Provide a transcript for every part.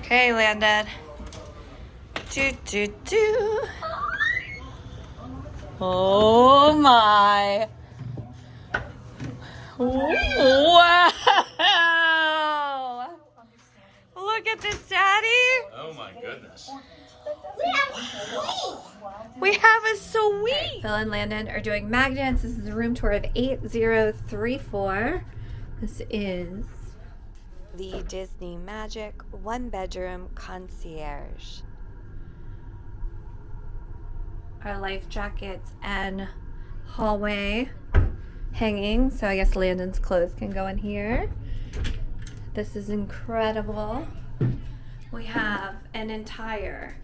Okay, landed. Do. Oh my. Wow. Look at this, Daddy. Oh my goodness. We have a suite. Phil and Landon are doing mag dance. This is a room tour of 8034. This is the Disney Magic one-bedroom concierge. Our life jackets and hallway hanging. So I guess Landon's clothes can go in here. This is incredible. We have an entire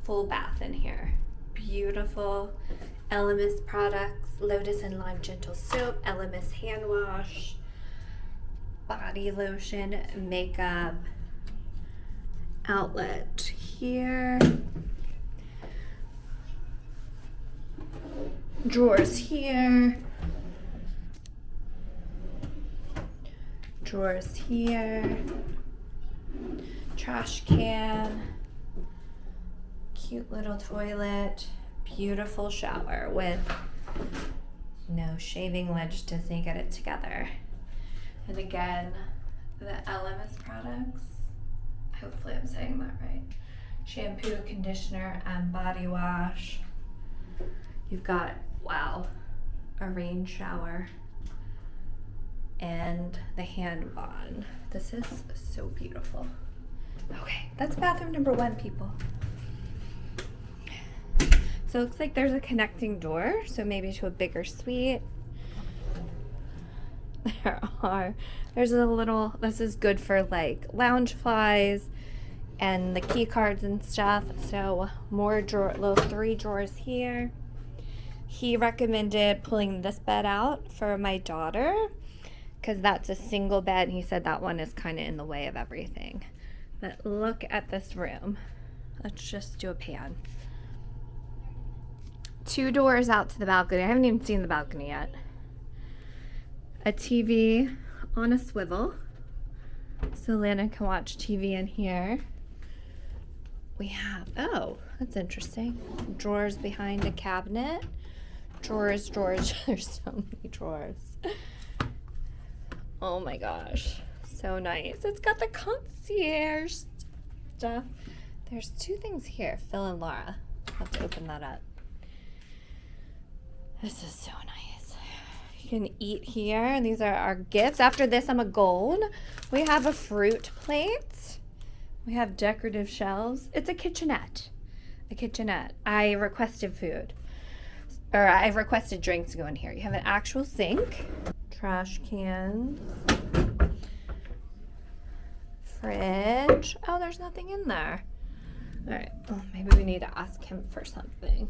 full bath in here. Beautiful Elemis products, Lotus and Lime Gentle Soap, Elemis hand wash, body lotion, makeup, outlet here, drawers here, drawers here, trash can, cute little toilet, beautiful shower with no shaving wedge. Disney get it together. And again, the LMS products, hopefully I'm saying that right. Shampoo, conditioner, and body wash. You've got, wow, a rain shower and the hand wand. This is so beautiful. Okay, that's bathroom number 1, people. So it looks like there's a connecting door, so maybe to a bigger suite. There's a little, this is good for like lounge flies and the key cards and stuff. So more little 3 drawers here. He recommended pulling this bed out for my daughter because that's a single bed. He said that one is kind of in the way of everything. But look at this room. Let's just do a pan. 2 doors out to the balcony. I haven't even seen the balcony yet. A TV on a swivel, so Lana can watch TV in here. We have, oh, that's interesting. Drawers behind a cabinet. Drawers. There's so many drawers. Oh my gosh, so nice. It's got the concierge stuff. There's 2 things here. Phil and Laura have to open that up. This is so nice. You can eat here, and these are our gifts. After this, I'm a gold. We have a fruit plate. We have decorative shelves. It's a kitchenette. A kitchenette. I requested food, or I requested drinks to go in here. You have an actual sink, trash cans, fridge. Oh, there's nothing in there. All right. Oh, maybe we need to ask him for something.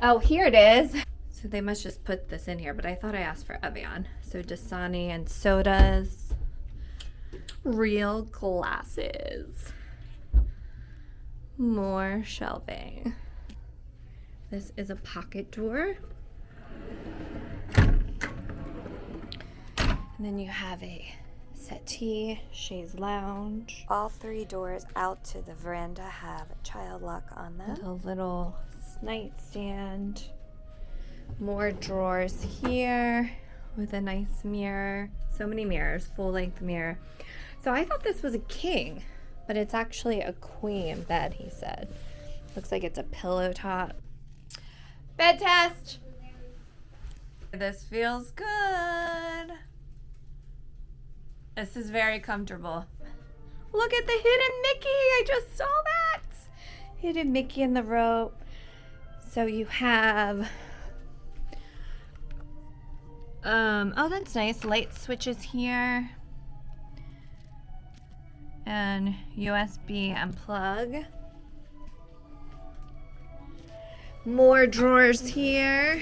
Oh, here it is. So they must just put this in here, but I thought I asked for Evian. So Dasani and sodas. Real glasses. More shelving. This is a pocket door. And then you have a settee, chaise lounge. All 3 doors out to the veranda have child lock on them. And a little nightstand. More drawers here with a nice mirror. So many mirrors, full-length mirror. So I thought this was a king, but it's actually a queen bed, he said. Looks like it's a pillow top. Bed test! This feels good. This is very comfortable. Look at the hidden Mickey! I just saw that! Hidden Mickey in the rope. So you have, oh, that's nice. Light switches here. And USB and plug. More drawers here.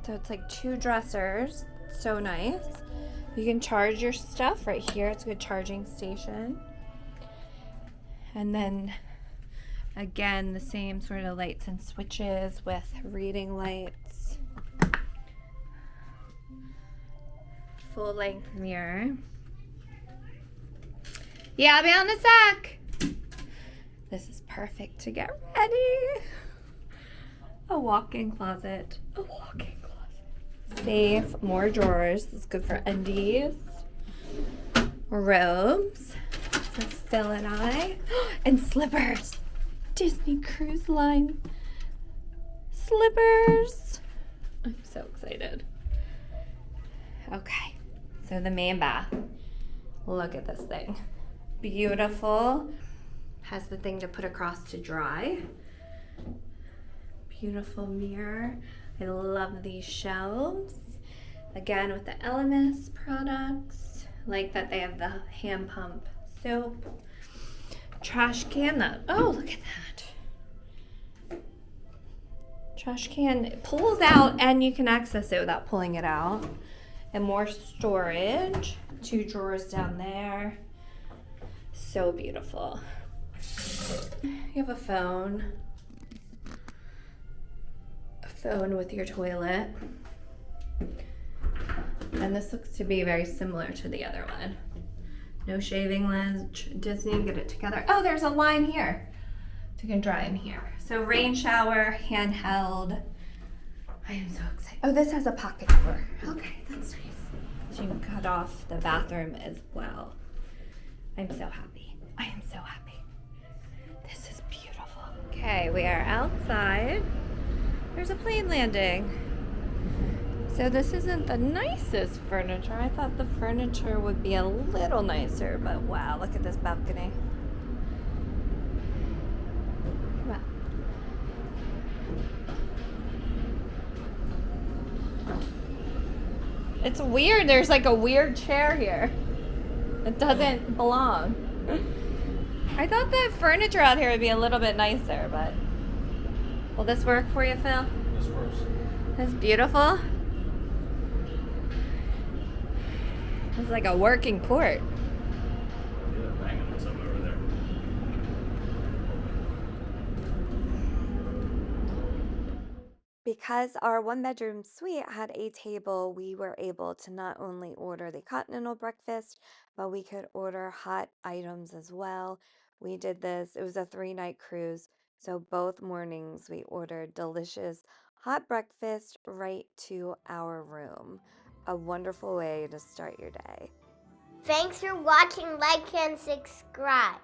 So it's like 2 dressers. So nice. You can charge your stuff right here. It's a good charging station. And then again, the same sort of lights and switches with reading lights. Full length mirror. Yeah, I'll be on a sec. This is perfect to get ready. A walk-in closet. A walk-in closet. Safe, more drawers. This is good for undies. Robes for Phil and I. And slippers. Disney Cruise Line slippers. I'm so excited. Okay, so the main bath. Look at this thing. Beautiful. Has the thing to put across to dry. Beautiful mirror. I love these shelves. Again, with the LMS products. Like that they have the hand pump soap. Trash can. Oh, look at that. Trash can. It pulls out and you can access it without pulling it out. And more storage. 2 drawers down there. So beautiful. You have a phone. A phone with your toilet. And this looks to be very similar to the other one. No shaving lens. Disney, get it together. Oh, there's a line here. So you can dry in here. So rain shower, handheld. I am so excited. Oh, this has a pocket door. Okay, that's nice. So you can cut off the bathroom as well. I'm so happy. I am so happy. This is beautiful. Okay, we are outside. There's a plane landing. So this isn't the nicest furniture. I thought the furniture would be a little nicer, but wow, look at this balcony. Wow. It's weird. There's like a weird chair here. It doesn't belong. I thought the furniture out here would be a little bit nicer, but will this work for you, Phil? This works. That's beautiful. It's like a working port. Yeah, banging on something over there. Because our 1-bedroom suite had a table, we were able to not only order the continental breakfast, but we could order hot items as well. We did this, it was a 3-night cruise, so both mornings we ordered delicious hot breakfast right to our room. A wonderful way to start your day. Thanks for watching, like, and subscribe.